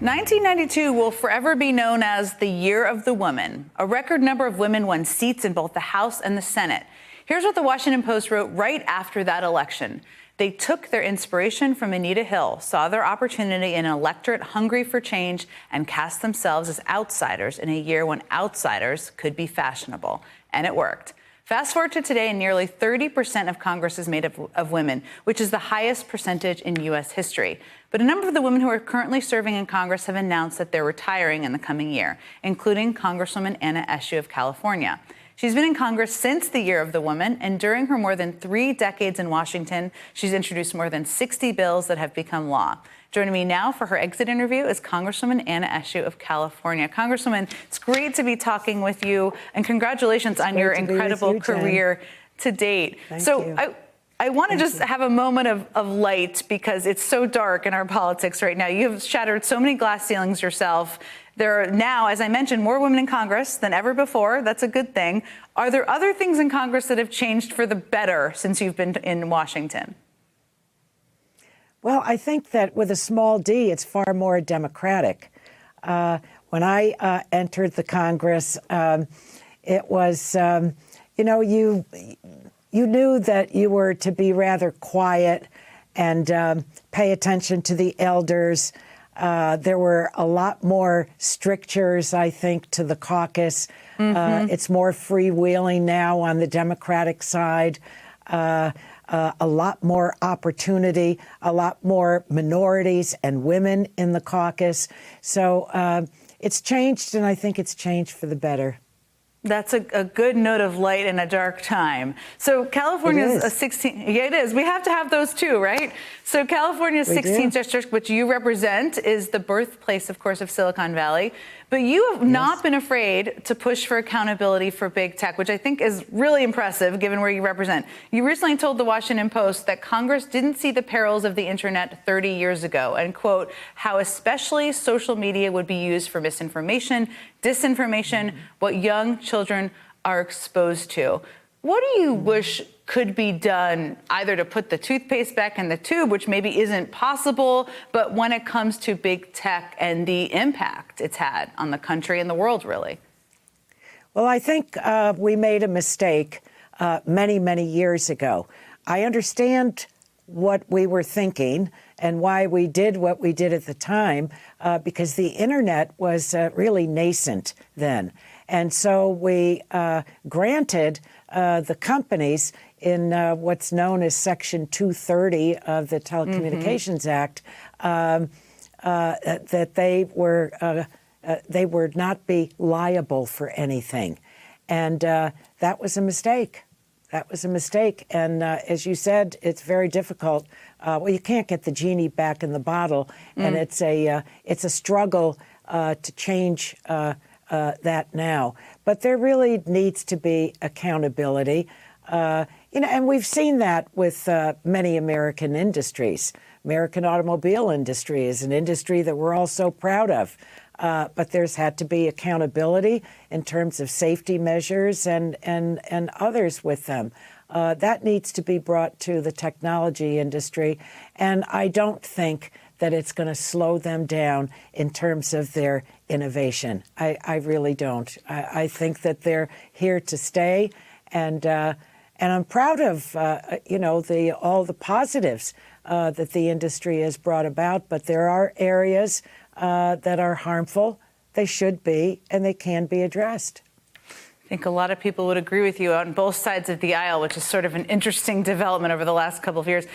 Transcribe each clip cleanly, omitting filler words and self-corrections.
1992 will forever be known as the Year of the Woman. A record number of women won seats in both the House and the Senate. Here's what the Washington Post wrote right after that election. They took their inspiration from Anita Hill, saw their opportunity in an electorate hungry for change, and cast themselves as outsiders in a year when outsiders could be fashionable. And it worked. Fast forward to today, and nearly 30% of Congress is made of women, which is the highest percentage in U.S. history. But a number of the women who are currently serving in Congress have announced that they're retiring in the coming year, including Congresswoman Eshoo of California. She's been in Congress since the Year of the Woman, and during her more than 3 decades in Washington, she's introduced more than 60 bills that have become law. Joining me now for her exit interview is Congresswoman Eshoo of California. Congresswoman, it's great to be talking with you, and congratulations on your incredible career to date. Thank you. I want to just have a moment of light because it's so dark in our politics right now. You've shattered so many glass ceilings yourself. There are now, as I mentioned, more women in Congress than ever before. That's a good thing. Are there other things in Congress that have changed for the better since you've been in Washington? Well, I think that with a small d, it's far more democratic. When I entered the Congress, it was, you knew that you were to be rather quiet and pay attention to the elders. There were a lot more strictures, I think, to the caucus. It's more freewheeling now on the Democratic side. A lot more opportunity, a lot more minorities and women in the caucus. So it's changed, and I think it's changed for the better. That's a good note of light in a dark time. So California's a 16. Yeah, it is. We have to have those too, right? So California's 16th district, which you represent, is the birthplace, of course, of Silicon Valley. But you have not been afraid to push for accountability for big tech, which I think is really impressive given where you represent. You recently told the Washington Post that Congress didn't see the perils of the internet 30 years ago and, quote, how especially social media would be used for misinformation, disinformation, what young children are exposed to. What do you wish could be done either to put the toothpaste back in the tube, which maybe isn't possible, but when it comes to big tech and the impact it's had on the country and the world, really? Well, I think we made a mistake many, many years ago. I understand what we were thinking and why we did what we did at the time, because the internet was really nascent then. And so we granted the companies in what's known as Section 230 of the Telecommunications Act that they would not be liable for anything. And that was a mistake. That was a mistake. And as you said, it's very difficult. Well, you can't get the genie back in the bottle. And it's a struggle to change that now. But there really needs to be accountability. And we've seen that with many American industries. American automobile industry is an industry that we're all so proud of. But there's had to be accountability in terms of safety measures and others with them. That needs to be brought to the technology industry. And I don't think that it's going to slow them down in terms of their innovation. I really don't. I think that they're here to stay. And I'm proud of, all the positives that the industry has brought about. But there are areas that are harmful. They should be, and they can be addressed. I think a lot of people would agree with you on both sides of the aisle, which is sort of an interesting development over the last couple of years.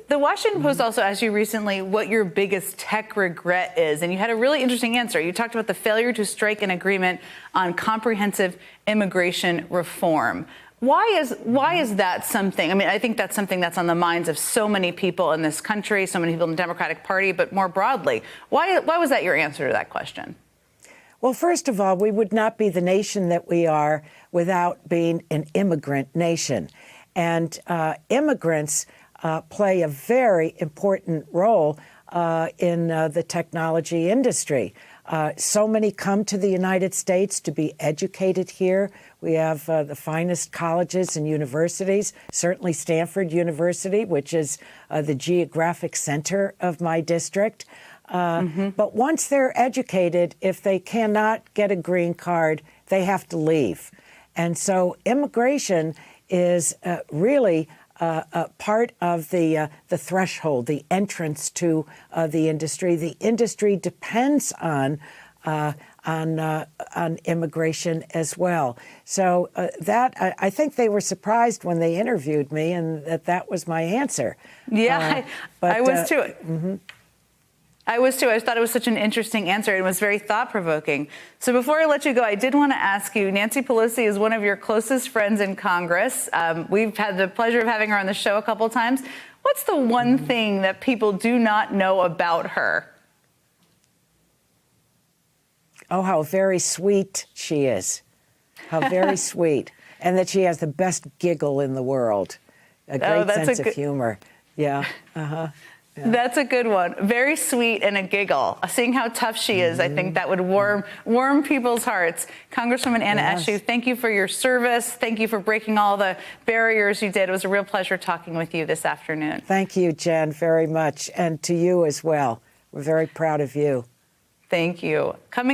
The Washington Post also asked you recently what your biggest tech regret is, and you had a really interesting answer. You talked about the failure to strike an agreement on comprehensive immigration reform. Why is that something? I mean, I think that's something that's on the minds of so many people in this country, so many people in the Democratic Party, but more broadly. Why was that your answer to that question? Well, first of all, we would not be the nation that we are without being an immigrant nation. And immigrants play a very important role in the technology industry. So many come to the United States to be educated here. We have the finest colleges and universities, certainly Stanford University, which is the geographic center of my district. But once they're educated, if they cannot get a green card, they have to leave. And so immigration is really part of the threshold, the entrance to the industry. The industry depends on immigration as well. So I think they were surprised when they interviewed me, and that was my answer. Yeah, I was too. I was too. I thought it was such an interesting answer. It was very thought-provoking. So before I let you go, I did want to ask you, Nancy Pelosi is one of your closest friends in Congress. We've had the pleasure of having her on the show a couple of times. What's the one thing that people do not know about her? Oh, how very sweet she is. How very sweet. And that she has the best giggle in the world. A great sense of humor. Yeah. Yeah. That's a good one. Very sweet and a giggle. Seeing how tough she is, I think that would warm people's hearts. Congresswoman Anna Eshoo, thank you for your service. Thank you for breaking all the barriers you did. It was a real pleasure talking with you this afternoon. Thank you, Jen, very much. And to you as well. We're very proud of you. Thank you. Coming